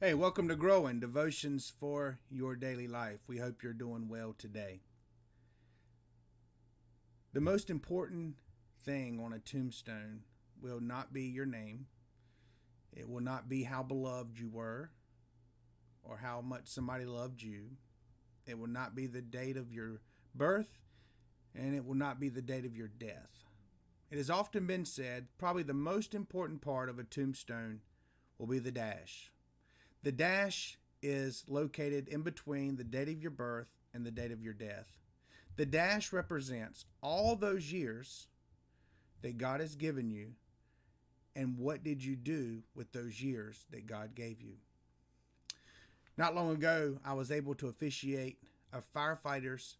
Hey, welcome to Growing Devotions for Your Daily Life. We hope you're doing well today. The most important thing on a tombstone will not be your name. It will not be how beloved you were or how much somebody loved you. It will not be the date of your birth, and it will not be the date of your death. It has often been said probably the most important part of a tombstone will be the dash. The dash is located in between the date of your birth and the date of your death. The dash represents all those years that God has given you and what did you do with those years that God gave you. Not long ago, I was able to officiate a firefighter's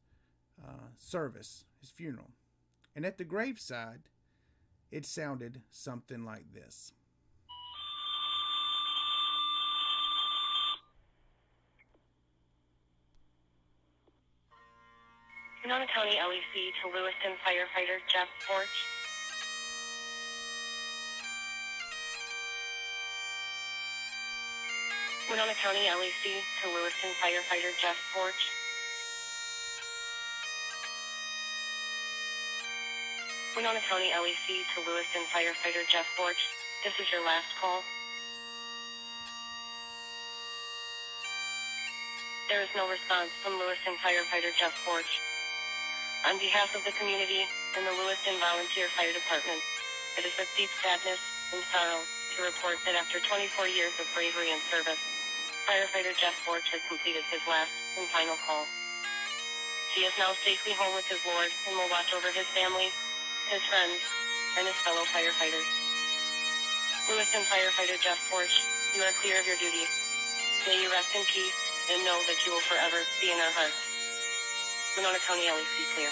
service, his funeral. And at the graveside, it sounded something like this. Winona County LEC to Lewiston firefighter Jeff Forch. Winona County LEC to Lewiston firefighter Jeff Forch. Winona County LEC to Lewiston firefighter Jeff Forch. This is your last call. There is no response from Lewiston firefighter Jeff Forch. On behalf of the community and the Lewiston Volunteer Fire Department, it is with deep sadness and sorrow to report that after 24 years of bravery and service, firefighter Jeff Forch has completed his last and final call. He is now safely home with his Lord and will watch over his family, his friends, and his fellow firefighters. Lewiston firefighter Jeff Forch, you are clear of your duty. May you rest in peace and know that you will forever be in our hearts. Winona County LEC clear.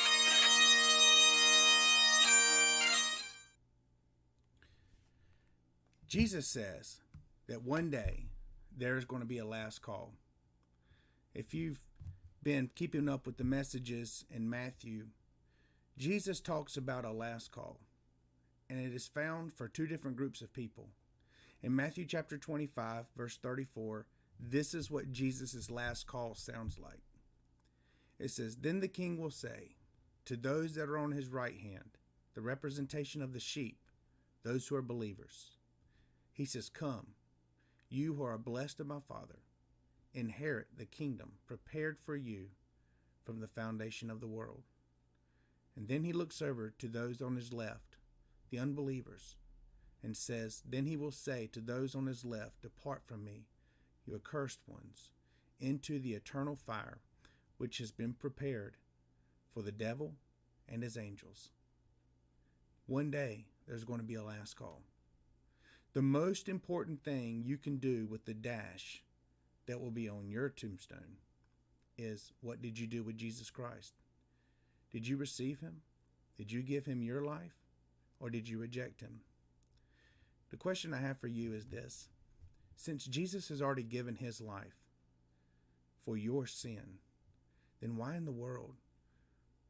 Jesus says that one day there's going to be a last call. If you've been keeping up with the messages in Matthew, Jesus talks about a last call, and it is found for two different groups of people. In Matthew chapter 25, verse 34, this is what Jesus' last call sounds like. It says, "Then the king will say to those that are on his right hand," the representation of the sheep, those who are believers. He says, "Come, you who are blessed of my Father, inherit the kingdom prepared for you from the foundation of the world." And then he looks over to those on his left, the unbelievers, and says, "Then he will say to those on his left, 'Depart from me, you accursed ones, into the eternal fire, which has been prepared for the devil and his angels.'" One day, there's going to be a last call. The most important thing you can do with the dash that will be on your tombstone is, what did you do with Jesus Christ? Did you receive him? Did you give him your life? Or did you reject him? The question I have for you is this. Since Jesus has already given his life for your sin, then why in the world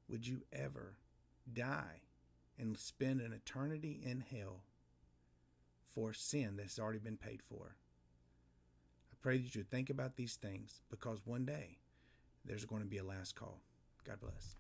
would you ever die and spend an eternity in hell for sin that's already been paid for? I pray that you think about these things, because one day there's going to be a last call. God bless.